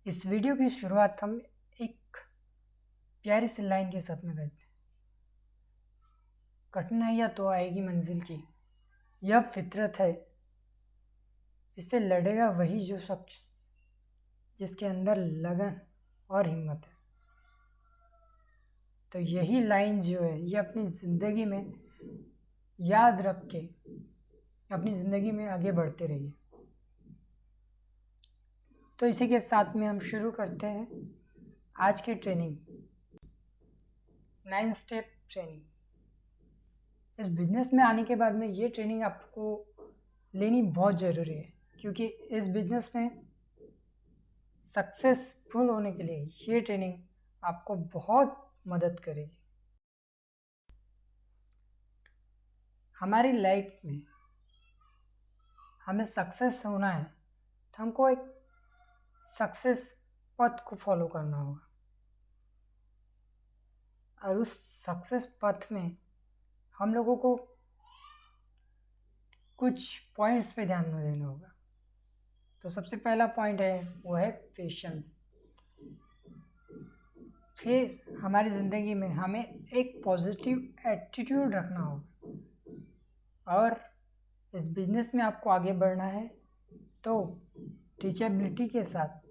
इस वीडियो की शुरुआत हम एक प्यारी सी लाइन के साथ में करते हैं। कठिनाइयाँ तो आएगी मंजिल की, यह फितरत है, इससे लड़ेगा वही जो शख्स जिसके अंदर लगन और हिम्मत है। तो यही लाइन जो है ये अपनी ज़िंदगी में याद रख के अपनी ज़िंदगी में आगे बढ़ते रहिए। तो इसी के साथ में हम शुरू करते हैं आज की ट्रेनिंग, 9 स्टेप ट्रेनिंग। इस बिज़नेस में आने के बाद में ये ट्रेनिंग आपको लेनी बहुत ज़रूरी है, क्योंकि इस बिज़नेस में सक्सेसफुल होने के लिए ये ट्रेनिंग आपको बहुत मदद करेगी। हमारी लाइफ में हमें सक्सेस होना है तो हमको एक सक्सेस पथ को फॉलो करना होगा, और उस सक्सेस पथ में हम लोगों को कुछ पॉइंट्स पे ध्यान देना होगा। तो सबसे पहला पॉइंट है वो है पेशेंस। फिर हमारी ज़िंदगी में हमें एक पॉजिटिव एटीट्यूड रखना होगा, और इस बिज़नेस में आपको आगे बढ़ना है तो टीचेबिलिटी के साथ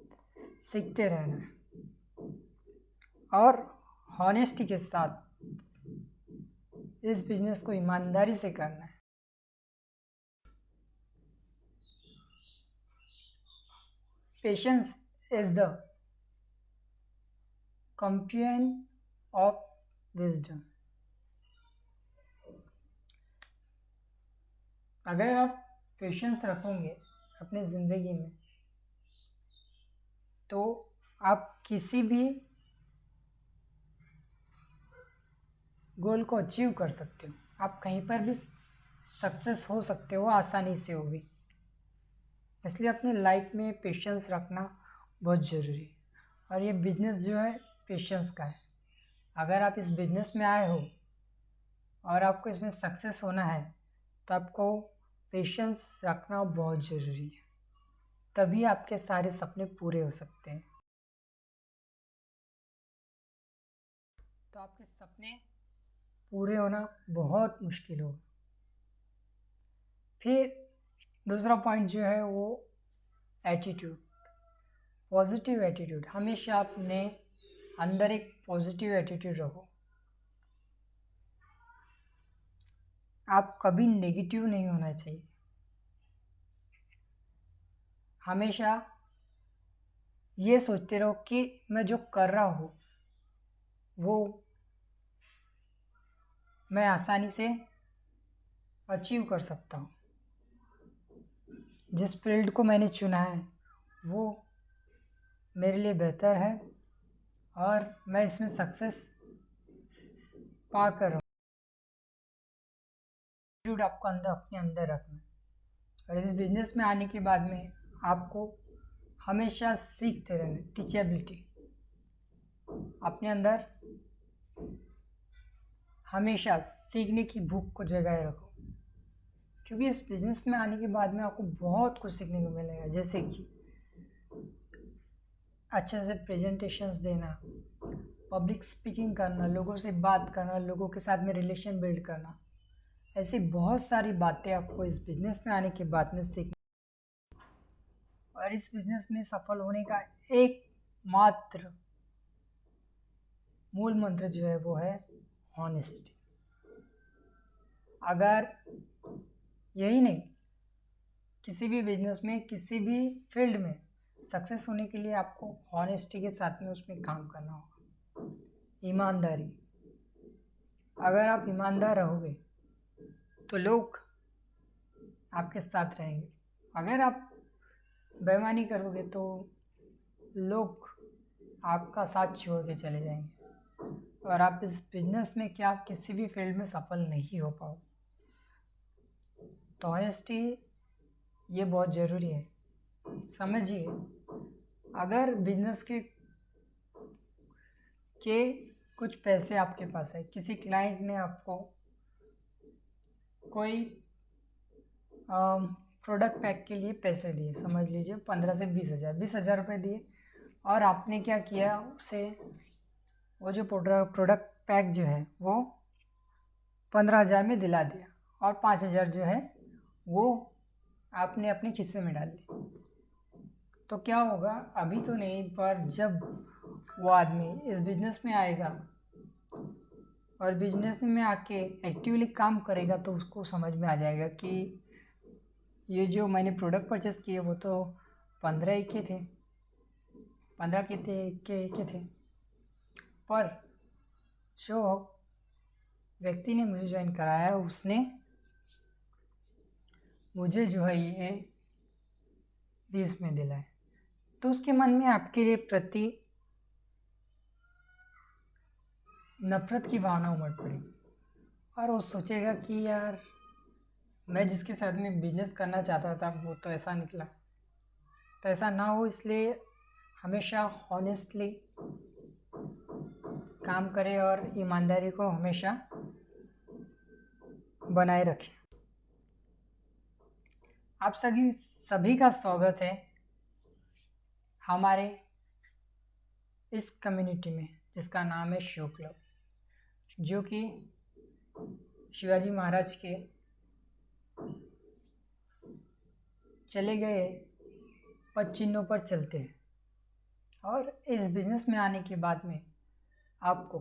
सीखते रहना है और हॉनेस्टी के साथ इस बिज़नेस को ईमानदारी से करना है। Patience is the companion of wisdom. अगर आप पेशेंस रखोगे अपनी ज़िंदगी में तो आप किसी भी गोल को अचीव कर सकते हो, आप कहीं पर भी सक्सेस हो सकते हो आसानी से, वो भी। इसलिए अपनी लाइफ में पेशेंस रखना बहुत ज़रूरी है, और ये बिज़नेस जो है पेशेंस का है। अगर आप इस बिज़नेस में आए हो और आपको इसमें सक्सेस होना है तो आपको पेशेंस रखना बहुत ज़रूरी है, तभी आपके सारे सपने पूरे हो सकते हैं। तो आपके सपने पूरे होना बहुत मुश्किल होगा। फिर दूसरा पॉइंट जो है वो एटीट्यूड, पॉजिटिव एटीट्यूड। हमेशा अपने अंदर एक पॉजिटिव एटीट्यूड रखो। आप कभी नेगेटिव नहीं होना चाहिए। हमेशा ये सोचते रहो कि मैं जो कर रहा हूँ वो मैं आसानी से अचीव कर सकता हूँ। जिस फील्ड को मैंने चुना है वो मेरे लिए बेहतर है और मैं इसमें सक्सेस पा कर रहा हूँ। एटीट्यूड आपको अंदर अपने अंदर रखना है, और इस बिज़नेस में आने के बाद में आपको हमेशा सीखते रहना, टीचेबिलिटी अपने अंदर हमेशा सीखने की भूख को जगाए रखो, क्योंकि इस बिज़नेस में आने के बाद में आपको बहुत कुछ सीखने को मिलेगा। जैसे कि अच्छे से प्रेजेंटेशंस देना, पब्लिक स्पीकिंग करना, लोगों से बात करना, लोगों के साथ में रिलेशन बिल्ड करना, ऐसी बहुत सारी बातें आपको इस बिज़नेस में आने के बाद में सीखना। और इस बिज़नेस में सफल होने का एक मात्र मूल मंत्र जो है वो है हॉनेस्टी। अगर यही नहीं, किसी भी बिजनेस में, किसी भी फील्ड में सक्सेस होने के लिए आपको हॉनेस्टी के साथ में उसमें काम करना होगा, ईमानदारी। अगर आप ईमानदार रहोगे तो लोग आपके साथ रहेंगे। अगर आप बेईमानी करोगे तो लोग आपका साथ छोड़ के चले जाएंगे, और आप इस बिज़नेस में क्या किसी भी फील्ड में सफल नहीं हो पाओ। तो ऑनेस्टी ये बहुत ज़रूरी है। समझिए, अगर बिजनेस के कुछ पैसे आपके पास है, किसी क्लाइंट ने आपको कोई प्रोडक्ट पैक के लिए पैसे दिए, समझ लीजिए 15 से 20 हज़ार रुपये दिए, और आपने क्या किया, उसे वो जो प्रोडक्ट पैक जो है वो 15,000 में दिला दिया और 5,000 जो है वो आपने अपने खिस्से में डाल ली। तो क्या होगा, अभी तो नहीं, पर जब वो आदमी इस बिज़नेस में आएगा और बिजनेस में आके एक्टिवली काम करेगा तो उसको समझ में आ जाएगा कि ये जो मैंने प्रोडक्ट परचेस किए वो तो 15 के थे, 15 के थे, पर जो व्यक्ति ने मुझे ज्वाइन कराया उसने मुझे जो है ये 20 में दिलाए। तो उसके मन में आपके लिए प्रति नफरत की भावना उमड़ पड़ी और वो सोचेगा कि यार मैं जिसके साथ में बिजनेस करना चाहता था वो तो ऐसा निकला। तो ऐसा ना हो इसलिए हमेशा हॉनेस्टली काम करें और ईमानदारी को हमेशा बनाए रखें। आप सभी का स्वागत है हमारे इस कम्युनिटी में जिसका नाम है शिव क्लब, जो कि शिवाजी महाराज के चले गए पद चिन्हों पर चलते हैं। और इस बिज़नेस में आने के बाद में आपको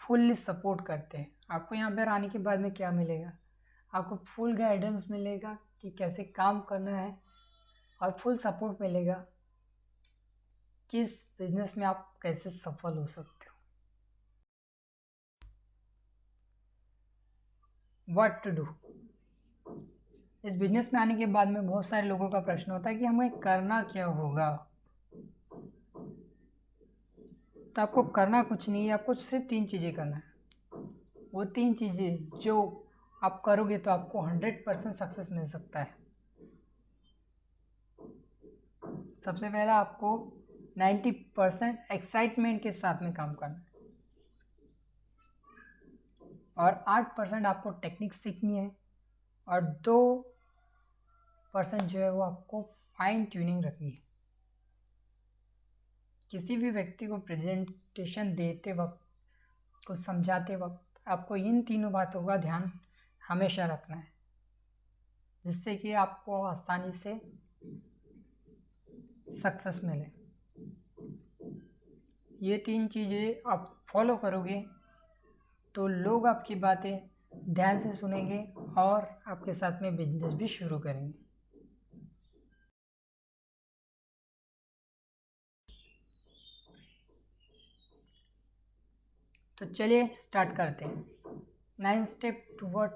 फुल्ली सपोर्ट करते हैं। आपको यहाँ पर आने के बाद में क्या मिलेगा, आपको फुल गाइडेंस मिलेगा कि कैसे काम करना है और फुल सपोर्ट मिलेगा कि इस बिज़नेस में आप कैसे सफल हो सकते हो। What to do. इस बिज़नेस में आने के बाद में बहुत सारे लोगों का प्रश्न होता है कि हमें करना क्या होगा। तो आपको करना कुछ नहीं है, आपको सिर्फ 3 चीज़ें करना है। वो 3 चीज़ें जो आप करोगे तो आपको 100% सक्सेस मिल सकता है। सबसे पहला, आपको 90% एक्साइटमेंट के साथ में काम करना है और 8% आपको टेक्निक सीखनी है और 2% जो है वो आपको फाइन ट्यूनिंग रखनी है। किसी भी व्यक्ति को प्रेजेंटेशन देते वक्त, कुछ समझाते वक्त आपको इन तीनों बातों का ध्यान हमेशा रखना है, जिससे कि आपको आसानी से सक्सेस मिले। ये 3 चीज़ें आप फॉलो करोगे तो लोग आपकी बातें ध्यान से सुनेंगे और आपके साथ में बिजनेस भी शुरू करेंगे। तो चलिए स्टार्ट करते हैं। 9 स्टेप टुवर्ड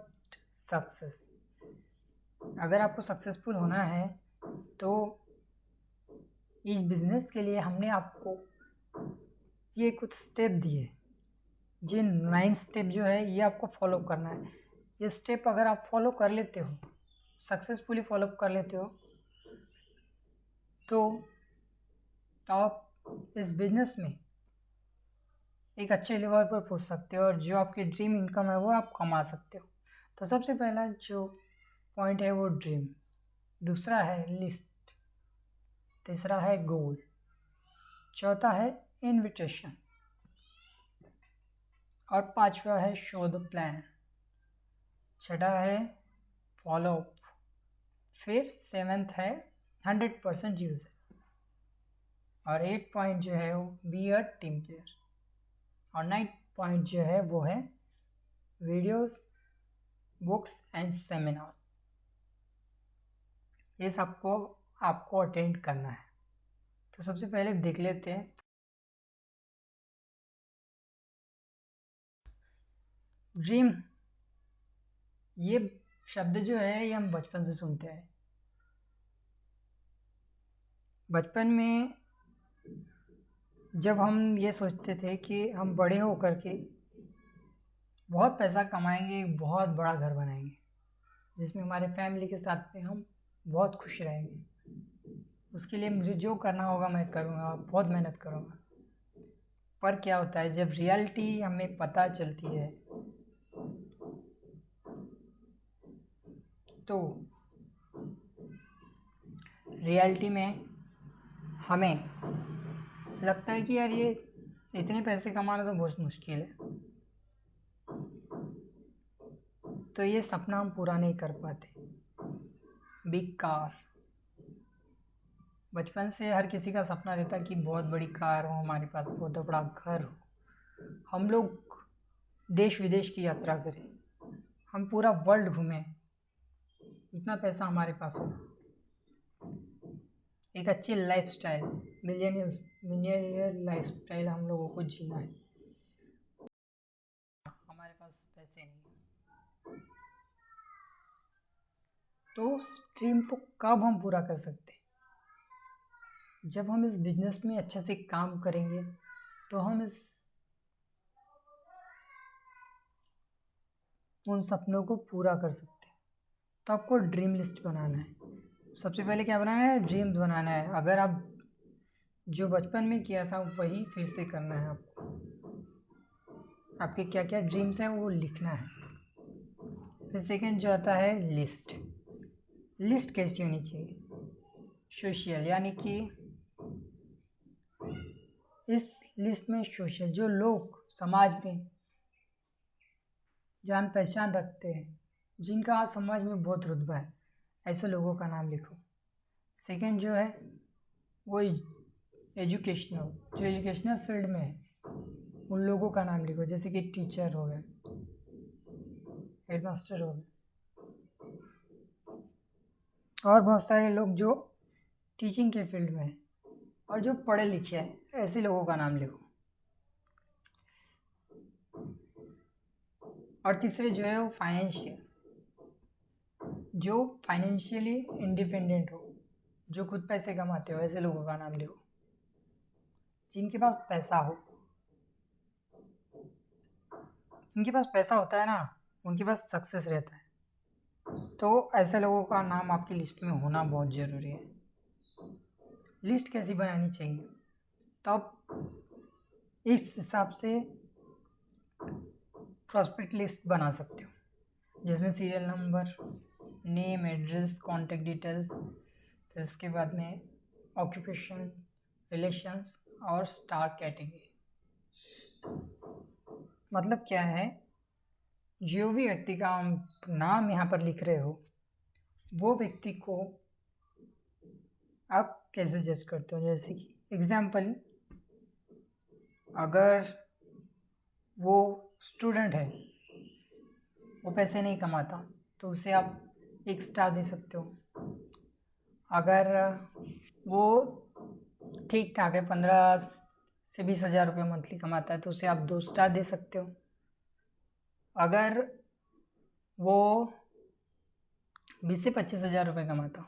सक्सेस। अगर आपको सक्सेसफुल होना है तो इस बिज़नेस के लिए हमने आपको ये कुछ स्टेप दिए। ये 9 स्टेप जो है ये आपको फॉलो करना है। ये स्टेप अगर आप फॉलो कर लेते हो, सक्सेसफुली फॉलो कर लेते हो, तो आप इस बिज़नेस में एक अच्छे लेवल पर पहुंच सकते हो और जो आपकी ड्रीम इनकम है वो आप कमा सकते हो। तो सबसे पहला जो पॉइंट है वो ड्रीम, दूसरा है लिस्ट, तीसरा है गोल, चौथा है इनविटेशन और पांचवा है शो द प्लान, छठा है फॉलो अप, फिर 7th है 100% यूज़ और 8 पॉइंट जो है वो बी अ टीम प्लेयर और 9 पॉइंट जो है वो है वीडियोस, बुक्स एंड सेमिनार्स। ये सबको आपको अटेंड करना है। तो सबसे पहले देख लेते हैं ड्रीम। ये शब्द जो है ये हम बचपन से सुनते हैं। बचपन में जब हम ये सोचते थे कि हम बड़े होकर के बहुत पैसा कमाएंगे, बहुत बड़ा घर बनाएंगे जिसमें हमारे फैमिली के साथ में हम बहुत खुश रहेंगे, उसके लिए मुझे जो करना होगा मैं करूँगा, बहुत मेहनत करूँगा। पर क्या होता है जब रियलिटी हमें पता चलती है तो रियलिटी में हमें लगता है कि यार ये इतने पैसे कमाना तो बहुत मुश्किल है, तो ये सपना हम पूरा नहीं कर पाते। बिग कार, बचपन से हर किसी का सपना रहता है कि बहुत बड़ी कार हो हमारे पास, बहुत बड़ा घर हो, हम लोग देश विदेश की यात्रा करें, हम पूरा वर्ल्ड घूमें, इतना पैसा हमारे पास हो, एक अच्छी लाइफस्टाइल, मिलियनियर लाइफस्टाइल हम लोगों को जीना है। हमारे पास पैसे नहीं है, तो उस ड्रीम को कब हम पूरा कर सकते हैं? जब हम इस बिजनेस में अच्छे से काम करेंगे तो हम उन सपनों को पूरा कर सकते हैं। तो आपको ड्रीम लिस्ट बनाना है। सबसे पहले क्या बनाना है? ड्रीम्स बनाना है। अगर आप जो बचपन में किया था वही फिर से करना है आपको। आपके क्या क्या ड्रीम्स हैं वो लिखना है। फिर सेकंड जो आता है लिस्ट। लिस्ट कैसी होनी चाहिए? सोशल, यानी कि इस लिस्ट में सोशल, जो लोग समाज में जान पहचान रखते हैं, जिनका समाज में बहुत रुतबा है, ऐसे लोगों का नाम लिखो। सेकंड जो है वो एजुकेशनल, जो एजुकेशनल फील्ड में है उन लोगों का नाम लिखो, जैसे कि टीचर हो गए, हेडमास्टर हो गए, और बहुत सारे लोग जो टीचिंग के फील्ड में हैं और जो पढ़े लिखे हैं, ऐसे लोगों का नाम लिखो। और तीसरे जो है वो फाइनेंशियल, जो फाइनेंशियली इंडिपेंडेंट हो, जो खुद पैसे कमाते हो, ऐसे लोगों का नाम लिखो, जिनके पास पैसा हो। जिनके पास पैसा होता है ना, उनके पास सक्सेस रहता है, तो ऐसे लोगों का नाम आपकी लिस्ट में होना बहुत ज़रूरी है। लिस्ट कैसी बनानी चाहिए? तो आप इस हिसाब से प्रॉस्पेक्ट लिस्ट बना सकते हो, जिसमें serial number, name, address, contact details, फिर इसके बाद में ऑक्यूपेशन, रिलेशंस और स्टार कैटेगरी। मतलब क्या है? जो भी व्यक्ति का नाम यहाँ पर लिख रहे हो, वो व्यक्ति को आप कैसे जज करते हो? जैसे कि एग्जाम्पल, अगर वो स्टूडेंट है, वो पैसे नहीं कमाता, तो उसे आप 1 स्टार दे सकते हो। अगर वो ठीक ठाक है, 15 से 20 हज़ार रुपये मंथली कमाता है, तो उसे आप 2 स्टार दे सकते हो। अगर वो 20 से 25 हज़ार रुपये कमाता हो,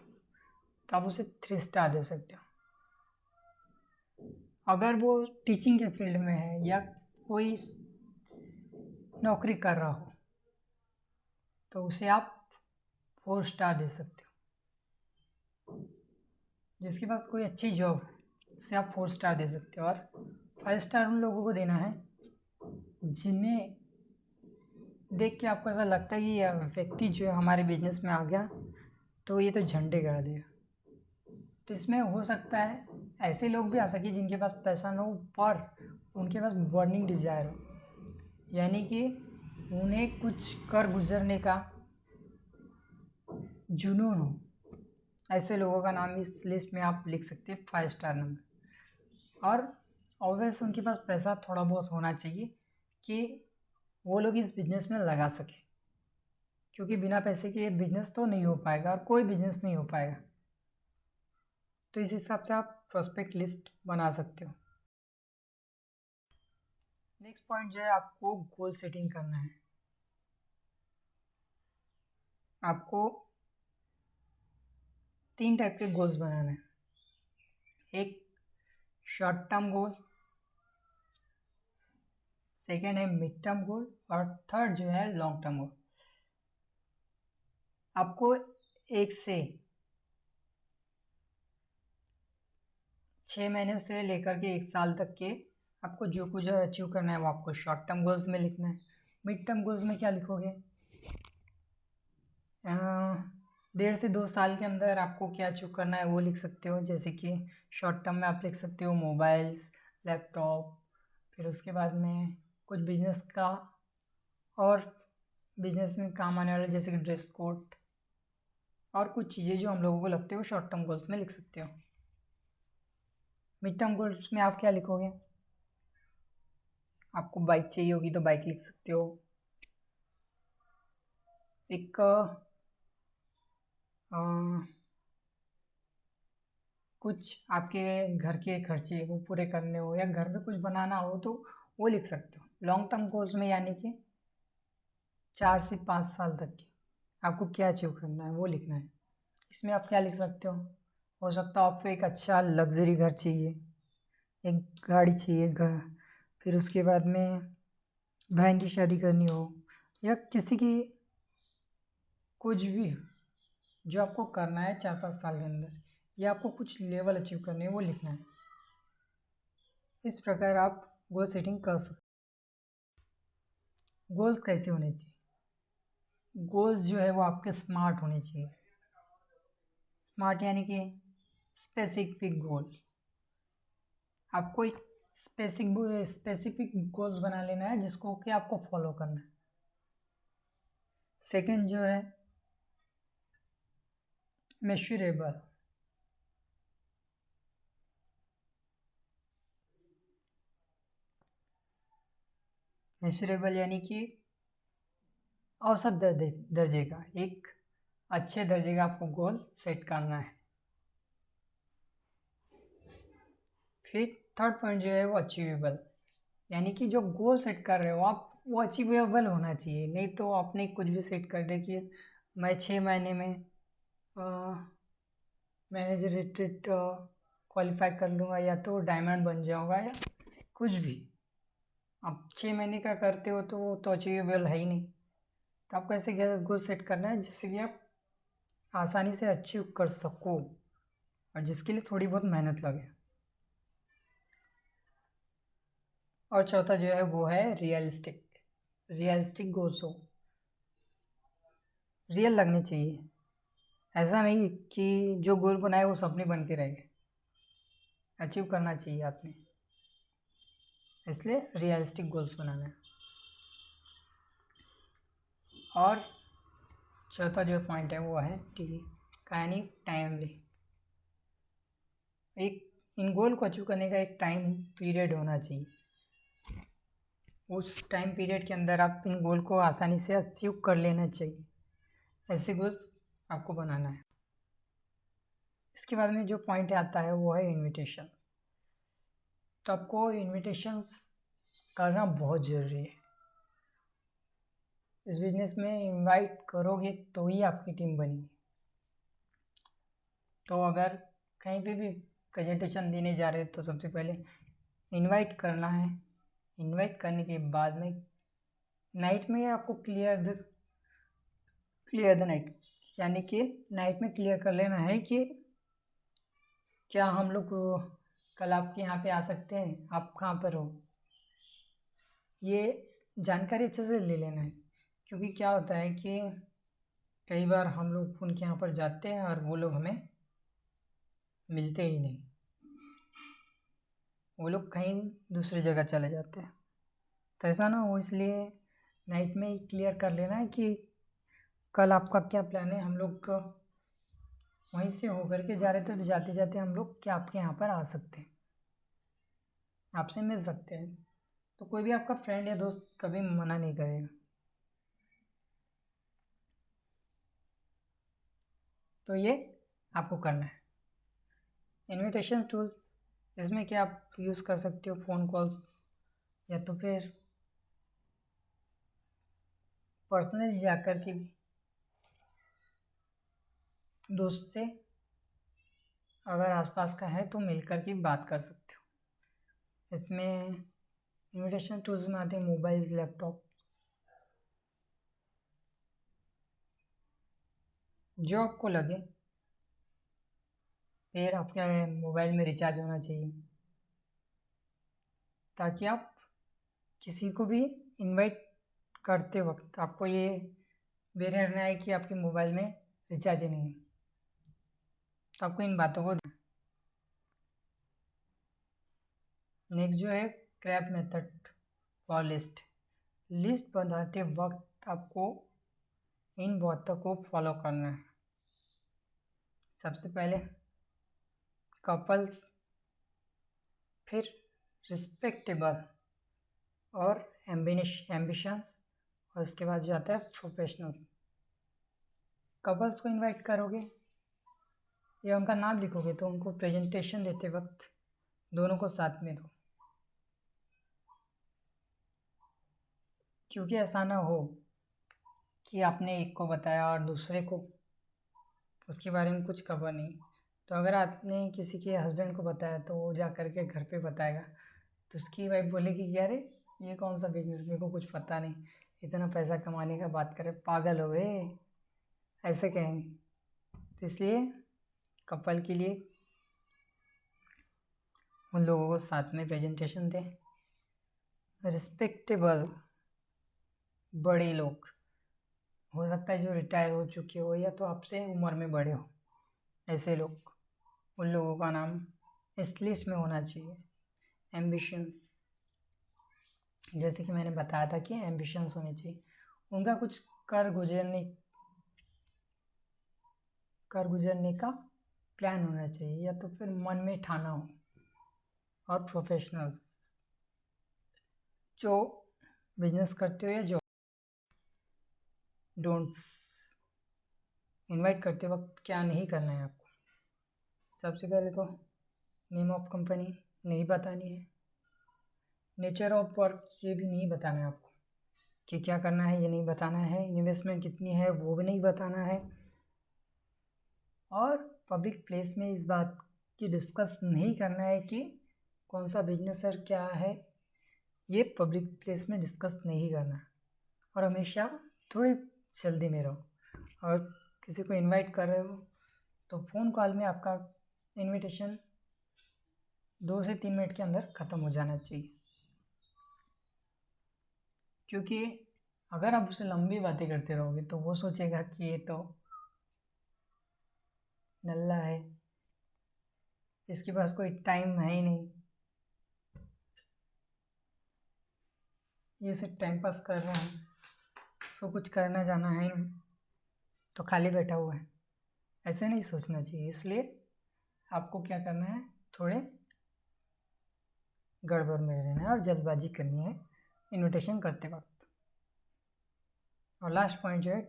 तो आप उसे 3 स्टार दे सकते हो। अगर वो टीचिंग के फील्ड में है या कोई नौकरी कर रहा हो, तो उसे आप 4 स्टार दे सकते हो। जिसके पास कोई अच्छी जॉब है, उसे आप 4 स्टार दे सकते हो। और 5 स्टार उन लोगों को देना है जिन्हें देख के आपको ऐसा लगता है कि यह व्यक्ति जो है हमारे बिजनेस में आ गया तो ये तो झंडे गाड़ देगा। तो इसमें हो सकता है ऐसे लोग भी आ सके जिनके पास पैसा ना हो, पर उनके पास बर्निंग डिजायर हो, यानी कि उन्हें कुछ कर गुजरने का जुनून हो। ऐसे लोगों का नाम इस लिस्ट में आप लिख सकते हैं 5 स्टार नंबर। और ऑब्वियस उनके पास पैसा थोड़ा बहुत होना चाहिए कि वो लोग इस बिज़नेस में लगा सके, क्योंकि बिना पैसे के बिज़नेस तो नहीं हो पाएगा और कोई बिज़नेस नहीं हो पाएगा। तो इस हिसाब से आप प्रोस्पेक्ट लिस्ट बना सकते हो। नेक्स्ट पॉइंट जो है, आपको गोल सेटिंग करना है। आपको 3 टाइप के गोल्स बनाना है। एक शॉर्ट टर्म गोल, सेकेंड है मिड टर्म गोल, और थर्ड जो है लॉन्ग टर्म गोल। आपको 1 से 6 महीने से लेकर के 1 साल तक के आपको जो कुछ अचीव करना है वो आपको शॉर्ट टर्म गोल्स में लिखना है। मिड टर्म गोल्स में क्या लिखोगे? 1.5 से 2 साल के अंदर आपको क्या अचीव करना है वो लिख सकते हो। जैसे कि शॉर्ट टर्म में आप लिख सकते हो मोबाइल्स, लैपटॉप, फिर उसके बाद में कुछ बिजनेस का और बिजनेस में काम आने वाले जैसे कि ड्रेस कोड और कुछ चीज़ें जो हम लोगों को लगते हो शॉर्ट टर्म गोल्स में लिख सकते हो। मिड टर्म गोल्स में आप क्या लिखोगे? आपको बाइक चाहिए होगी तो बाइक लिख सकते हो। एक कुछ आपके घर के खर्चे वो पूरे करने हो या घर में कुछ बनाना हो तो वो लिख सकते हो। लॉन्ग टर्म गोल्स में यानी कि 4 से 5 साल तक की आपको क्या अचीव करना है वो लिखना है। इसमें आप क्या लिख सकते हो सकता है आपको एक अच्छा लग्जरी घर चाहिए, एक गाड़ी चाहिए घर, फिर उसके बाद में बहन की शादी करनी हो या किसी की कुछ भी जो आपको करना है 4-5 साल के अंदर या आपको कुछ लेवल अचीव करने है वो लिखना है। इस प्रकार आप गोल सेटिंग कर सकते। गोल्स कैसे होने चाहिए? गोल्स जो है वो आपके स्मार्ट होने चाहिए। स्मार्ट यानी कि स्पेसिफिक गोल। आपको एक स्पेसिफिक गोल्स बना लेना है जिसको कि आपको फॉलो करना है। सेकंड जो है मेजरेबल। मेजरेबल यानी कि औसत दर्जे का एक अच्छे दर्जे का आपको गोल सेट करना है। फिर थर्ड पॉइंट जो है वो अचीवेबल, यानी कि जो गोल सेट कर रहे हो आप वो अचीवेबल होना चाहिए। नहीं तो आपने कुछ भी सेट कर दिया कि मैं 6 महीने में मैनेजर रिट्रीट क्वालिफाई कर लूँगा या तो डायमंड बन जाऊँगा या कुछ भी। आप 6 महीने का करते हो तो वो तो अचीवेबल है ही नहीं। तो आपको ऐसे गोल सेट करना है जिससे कि आप आसानी से अचीव कर सको और जिसके लिए थोड़ी बहुत मेहनत लगे। और चौथा जो है वो है रियलिस्टिक गोल्स हो, रियल लगने चाहिए। ऐसा नहीं कि जो गोल बनाए वो सपने बन के रह गए, अचीव करना चाहिए आपने। इसलिए रियलिस्टिक गोल्स बनाना है। और चौथा जो पॉइंट है वो है यानी टाइमली। एक इन गोल को अचीव करने का एक टाइम पीरियड होना चाहिए। उस टाइम पीरियड के अंदर आप इन गोल को आसानी से अचीव कर लेना चाहिए। ऐसे गोल्स आपको बनाना है। इसके बाद में जो पॉइंट आता है वो है इनविटेशन। तो आपको इनविटेशंस करना बहुत ज़रूरी है। इस बिजनेस में इनवाइट करोगे तो ही आपकी टीम बनेगी। तो अगर कहीं पे भी प्रेजेंटेशन देने जा रहे हो तो सबसे पहले इनवाइट करना है। इनवाइट करने के बाद में नाइट में आपको क्लियर द नाइट, यानी कि नाइट में क्लियर कर लेना है कि क्या हम लोग कल आपके यहाँ पे आ सकते हैं, आप कहाँ पर हो। ये जानकारी अच्छे से ले लेना है, क्योंकि क्या होता है कि कई बार हम लोग उनके यहाँ पर जाते हैं और वो लोग हमें मिलते ही नहीं, वो लोग कहीं दूसरी जगह चले जाते हैं। तो ऐसा ना हो, इसलिए नाइट में ही क्लियर कर लेना है कि कल आपका क्या प्लान है। हम लोग वहीं से होकर के जा रहे थे तो जाते जाते हम लोग क्या आपके यहाँ पर आ सकते हैं, आपसे मिल सकते हैं। तो कोई भी आपका फ्रेंड या दोस्त कभी मना नहीं करेगा। तो ये आपको करना है। इनविटेशन टूल्स इसमें क्या आप यूज़ कर सकते हो, फ़ोन कॉल्स या तो फिर पर्सनली जाकर के भी दोस्त से अगर आसपास का है तो मिलकर के बात कर सकते हो। इसमें इनविटेशन टूल्स में आते हैं मोबाइल्स, लैपटॉप, जो आपको लगे। फिर आपके मोबाइल में रिचार्ज होना चाहिए ताकि आप किसी को भी इनवाइट करते वक्त आपको ये बेर रहना है कि आपके मोबाइल में रिचार्ज ही नहीं है, तो आपको इन बातों को। नेक्स्ट जो है क्रैप मेथड फॉर लिस्ट बनाते वक्त आपको इन बातों को फॉलो करना है। सबसे पहले कपल्स, फिर रिस्पेक्टेबल और एम्बिशंस, और उसके बाद जो आता है प्रोफेशनल। कपल्स को इनवाइट करोगे या उनका नाम लिखोगे तो उनको प्रेजेंटेशन देते वक्त दोनों को साथ में दो, क्योंकि ऐसा ना हो कि आपने एक को बताया और दूसरे को उसके बारे में कुछ खबर नहीं। तो अगर आपने किसी के हस्बैंड को बताया तो वो जा कर के घर पे बताएगा, तो उसकी वाइफ बोलेगी कि अरे ये कौन सा बिजनेस, मेरे को कुछ पता नहीं, इतना पैसा कमाने का बात करे, पागल हो गए, ऐसे कहेंगे। तो इसलिए कपल के लिए उन लोगों को साथ में प्रेजेंटेशन दें। रिस्पेक्टेबल, बड़े लोग, हो सकता है जो रिटायर हो चुके हो या तो आपसे उम्र में बड़े हो, ऐसे लोग, उन लोगों का नाम इस लिस्ट में होना चाहिए। एम्बिशंस, जैसे कि मैंने बताया था कि एम्बिशंस होने चाहिए, उनका कुछ कर गुजरने का प्लान होना चाहिए या तो फिर मन में ठाना हो। और प्रोफेशनल्स, जो बिजनेस करते हो या जो डोंट्स, इनवाइट करते वक्त क्या नहीं करना है आपको। सबसे पहले तो नेम ऑफ कंपनी नहीं बतानी है, नेचर ऑफ वर्क ये भी नहीं बताना है आपको, कि क्या करना है ये नहीं बताना है, इन्वेस्टमेंट कितनी है वो भी नहीं बताना है, और पब्लिक प्लेस में इस बात की डिस्कस नहीं करना है कि कौन सा बिजनेस है क्या है, ये पब्लिक प्लेस में डिस्कस नहीं करना है। और हमेशा थोड़ी जल्दी में रहो, और किसी को इनवाइट कर रहे हो तो फ़ोन कॉल में आपका इनविटेशन 2 से 3 मिनट के अंदर ख़त्म हो जाना चाहिए, क्योंकि अगर आप उससे लंबी बातें करते रहोगे तो वो सोचेगा कि ये तो नल्ला है, इसके पास कोई टाइम है ही नहीं, ये सिर्फ टाइम पास कर रहा है, उसको कुछ करना जाना है ही नहीं, तो खाली बैठा हुआ है। ऐसे नहीं सोचना चाहिए। इसलिए आपको क्या करना है, थोड़े गड़बड़ में रहना है और जल्दबाजी करनी है इनविटेशन करते वक्त। और लास्ट पॉइंट जो है,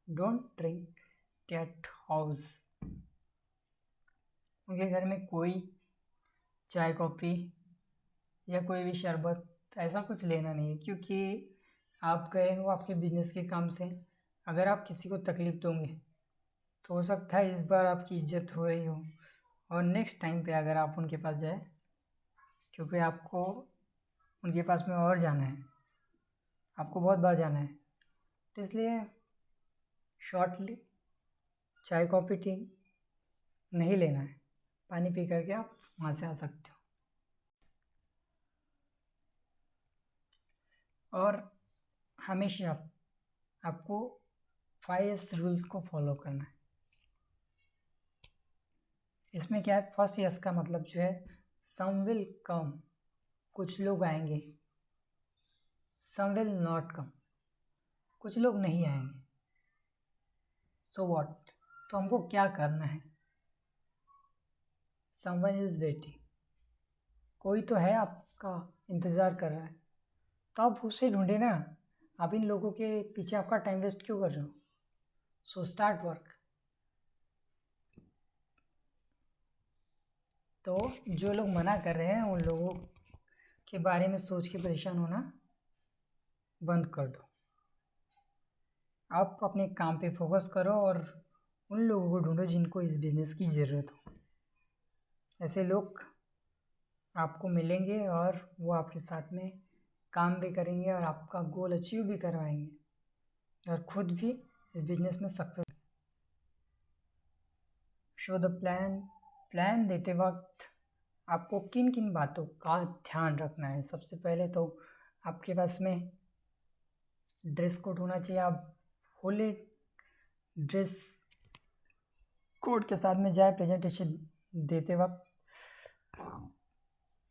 डोंट ड्रिंक एट हाउस। उनके घर में कोई चाय कॉफ़ी या कोई भी शरबत ऐसा कुछ लेना नहीं है, क्योंकि आप गए हो आपके बिजनेस के काम से, अगर आप किसी को तकलीफ़ दोगे तो हो सकता है इस बार आपकी इज्जत हो रही हो और नेक्स्ट टाइम पे अगर आप उनके पास जाए, क्योंकि आपको उनके पास में और जाना है, आपको बहुत बार जाना है, तो इसलिए शॉर्टली चाय कॉफ़ी टी नहीं लेना है, पानी पी करके आप वहाँ से आ सकते हो। और हमेशा आपको 5S रूल्स को फॉलो करना है। इसमें क्या है, फर्स्ट यस का मतलब जो है, सम विल कम, कुछ लोग आएंगे, सम विल नॉट कम, कुछ लोग नहीं आएंगे, सो व्हाट, तो हमको क्या करना है, समवन इज वेटिंग, कोई तो है आपका इंतज़ार कर रहा है, तो आप उसे ढूंढे ना, आप इन लोगों के पीछे आपका टाइम वेस्ट क्यों कर रहे हो। So start work. तो जो लोग मना कर रहे हैं उन लोगों के बारे में सोच के परेशान होना बंद कर दो, आप अपने काम पे फोकस करो और उन लोगों को ढूंढो जिनको इस बिज़नेस की ज़रूरत हो। ऐसे लोग आपको मिलेंगे और वो आपके साथ में काम भी करेंगे और आपका गोल अचीव भी करवाएंगे और खुद भी इस बिज़नेस में सक्सेस। शो द प्लान देते वक्त आपको किन किन बातों का ध्यान रखना है। सबसे पहले तो आपके पास में ड्रेस कोड होना चाहिए, आप फुल ड्रेस कोट के साथ में जाए प्रेजेंटेशन देते वक्त,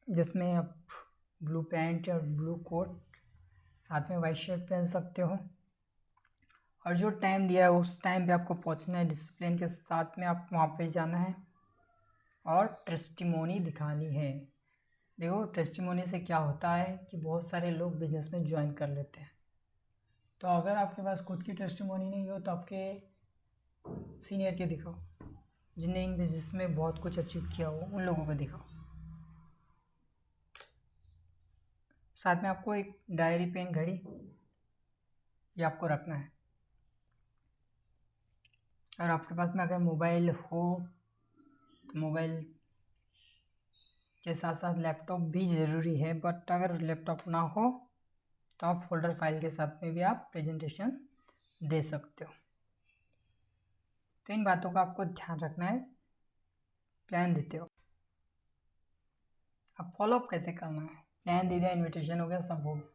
जिसमें आप ब्लू पैंट या ब्लू कोट साथ में वाइट शर्ट पहन सकते हो, और जो टाइम दिया है उस टाइम पे आपको पहुंचना है, डिसिप्लिन के साथ में आप वहाँ पे जाना है और टेस्टिमोनी दिखानी है। देखो टेस्टिमोनी से क्या होता है कि बहुत सारे लोग बिजनेस में ज्वाइन कर लेते हैं। तो अगर आपके पास खुद की टेस्टिमोनी नहीं हो तो आपके सीनियर के दिखाओ, जिन्हें इन बिजनेस में बहुत कुछ अचीव किया हो उन लोगों को दिखाओ। साथ में आपको एक डायरी, पेन, घड़ी ये आपको रखना है। और आपके पास में अगर मोबाइल हो तो मोबाइल के साथ साथ लैपटॉप भी ज़रूरी है, बट अगर लैपटॉप ना हो तो आप फोल्डर फाइल के साथ में भी आप प्रेजेंटेशन दे सकते हो। तो इन बातों का आपको ध्यान रखना है प्लान देते हो। अब फॉलोअप कैसे करना है? प्लान दे दिया, इन्विटेशन हो गया, सब हो गया,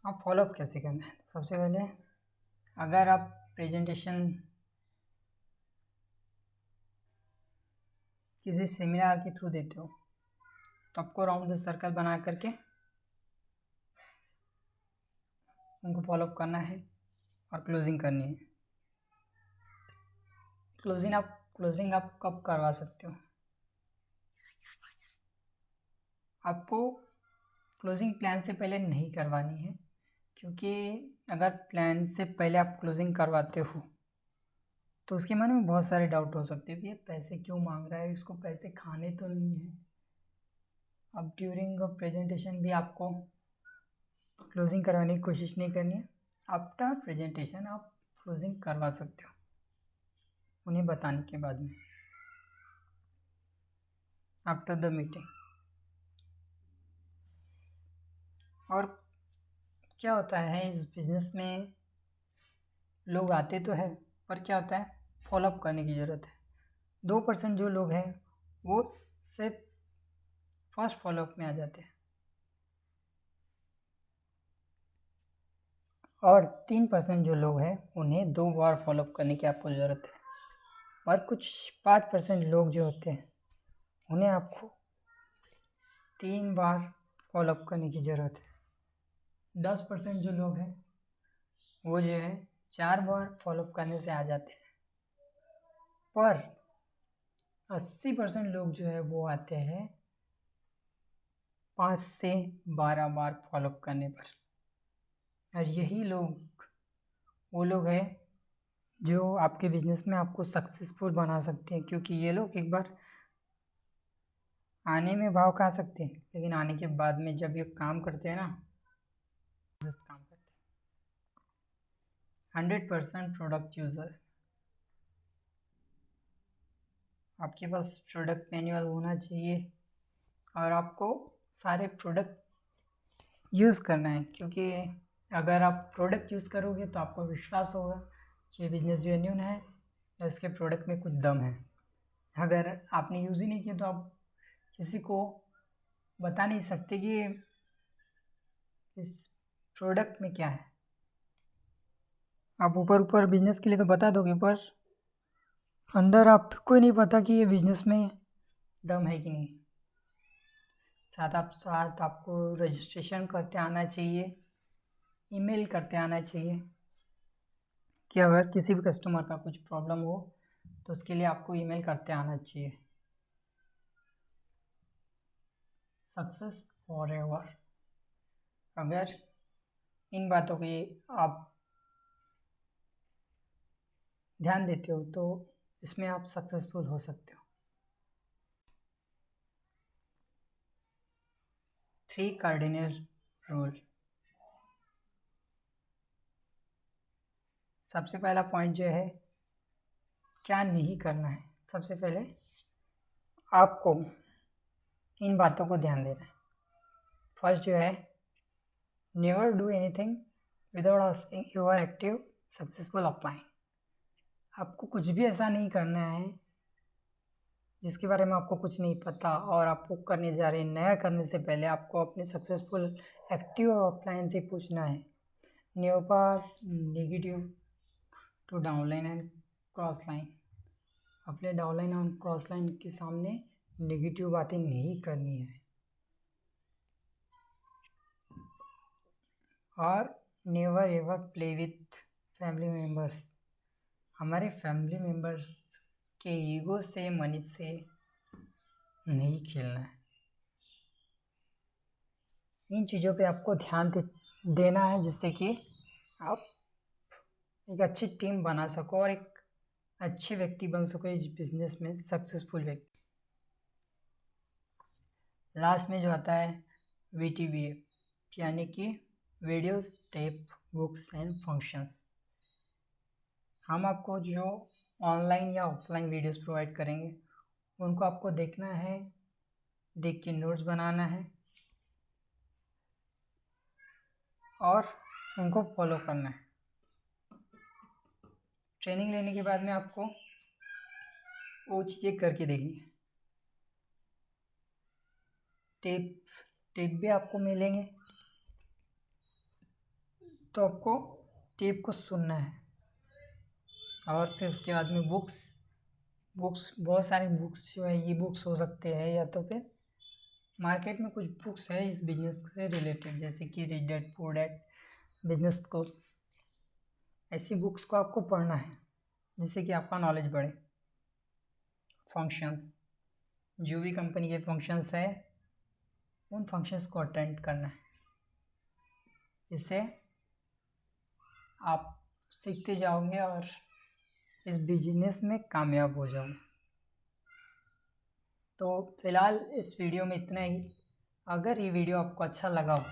अब फॉलोअप कैसे करना है? सबसे पहले अगर आप प्रेजेंटेशन किसी सेमिनार के थ्रू देते हो तो आपको राउंड द सर्कल बना करके उनको फॉलोअप करना है और क्लोजिंग करनी है। क्लोजिंग आप कब करवा सकते हो? आपको क्लोजिंग प्लान से पहले नहीं करवानी है, क्योंकि अगर प्लान से पहले आप क्लोजिंग करवाते हो तो उसके मन में बहुत सारे डाउट हो सकते हैं कि ये पैसे क्यों मांग रहा है, इसको पैसे खाने तो नहीं है। अब ड्यूरिंग प्रेजेंटेशन भी आपको क्लोजिंग करवाने की कोशिश नहीं करनी है। आफ्टर प्रेजेंटेशन आप क्लोजिंग करवा सकते हो उन्हें बताने के बाद में, आफ्टर द मीटिंग। और क्या होता है इस बिज़नेस में, लोग आते तो है पर क्या होता है, फॉलोअप करने की ज़रूरत है। 2% जो लोग हैं वो सिर्फ फर्स्ट फॉलोअप में आ जाते हैं और 3% जो लोग हैं उन्हें 2 बार फॉलोअप करने की आपको ज़रूरत है। और कुछ 5% लोग जो होते हैं उन्हें आपको 3 बार फॉलोअप करने की ज़रूरत है। 10% जो लोग हैं वो जो है 4 बार फॉलोअप करने से आ जाते हैं, पर 80% लोग जो है वो आते हैं 5 से 12 बार फॉलोअप करने पर। और यही लोग वो लोग हैं जो आपके बिजनेस में आपको सक्सेसफुल बना सकते हैं, क्योंकि ये लोग एक बार आने में भाव खा सकते हैं लेकिन आने के बाद में जब ये काम करते हैं ना, काम करते हैं। 100% प्रोडक्ट यूज़र, आपके पास प्रोडक्ट मैनुअल होना चाहिए और आपको सारे प्रोडक्ट यूज़ करना है, क्योंकि अगर आप प्रोडक्ट यूज़ करोगे तो आपको विश्वास होगा कि ये बिज़नेस जेन्युइन है और इसके प्रोडक्ट में कुछ दम है। अगर आपने यूज़ ही नहीं किया तो आप किसी को बता नहीं सकते कि इस प्रोडक्ट में क्या है। आप ऊपर ऊपर बिजनेस के लिए तो बता दोगे, पर अंदर आपको ही नहीं पता कि ये बिजनेस में दम है कि नहीं। साथ आपको रजिस्ट्रेशन करते आना चाहिए, ईमेल करते आना चाहिए कि अगर किसी भी कस्टमर का कुछ प्रॉब्लम हो तो उसके लिए आपको ईमेल करते आना चाहिए। सक्सेस फॉरएवर, अगर इन बातों की आप ध्यान देते हो तो इसमें आप सक्सेसफुल हो सकते हो। 3 कार्डिनल रूल। सबसे पहला पॉइंट जो है क्या नहीं करना है। सबसे पहले आपको इन बातों को ध्यान देना है। फर्स्ट जो है, never do anything without asking your active successful upline. आपको कुछ भी ऐसा नहीं करना है जिसके बारे में आपको कुछ नहीं पता और आपको करने जा रहे हैं। नया करने से पहले आपको अपने सक्सेसफुल एक्टिव अपलाइन से पूछना है, never pass negative to downline and cross line, अपने डाउनलाइन और क्रॉस लाइन के सामने नेगेटिव बातें नहीं करनी है। और never ever play with family members. हमारे फैमिली मेम्बर्स के ईगो से, मनी से नहीं खेलना है। इन चीज़ों पे आपको ध्यान देना है, जिससे कि आप एक अच्छी टीम बना सको और एक अच्छे व्यक्ति बन सको इस बिजनेस में, सक्सेसफुल व्यक्ति। लास्ट में जो आता है VTBA, यानी कि video step books and functions. हम आपको जो ऑनलाइन या ऑफलाइन वीडियोस प्रोवाइड करेंगे उनको आपको देखना है, देख के नोट्स बनाना है और उनको फॉलो करना है। ट्रेनिंग लेने के बाद में आपको वो चीज़ें करके देखनी है। टेप भी आपको मिलेंगे, तो आपको टेप को सुनना है। और फिर उसके बाद में बुक्स बहुत सारी बुक्स जो है, ये बुक्स हो सकते हैं, या तो फिर मार्केट में कुछ बुक्स है इस बिजनेस से रिलेटेड, जैसे कि rich dad poor dad, business course. ऐसी बुक्स को आपको पढ़ना है जिससे कि आपका नॉलेज बढ़े। फंक्शंस, जो भी कंपनी के फंक्शंस है उन फंक्शंस को अटेंड करना है। इससे आप सीखते जाओगे और इस बिजनेस में कामयाब हो जाओगे। तो फिलहाल इस वीडियो में इतना ही। अगर ये वीडियो आपको अच्छा लगा हो,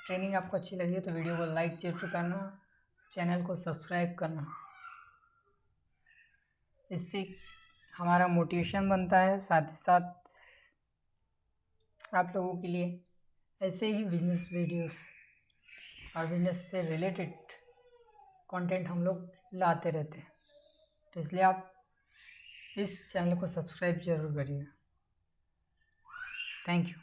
ट्रेनिंग आपको अच्छी लगी हो, तो वीडियो को लाइक जरूर करना, चैनल को सब्सक्राइब करना। इससे हमारा मोटिवेशन बनता है, साथ ही साथ आप लोगों के लिए ऐसे ही बिजनेस वीडियोस और बिजनेस से रिलेटेड कंटेंट हम लोग लाते रहते हैं। तो इसलिए आप इस चैनल को सब्सक्राइब जरूर करिएगा। Thank you.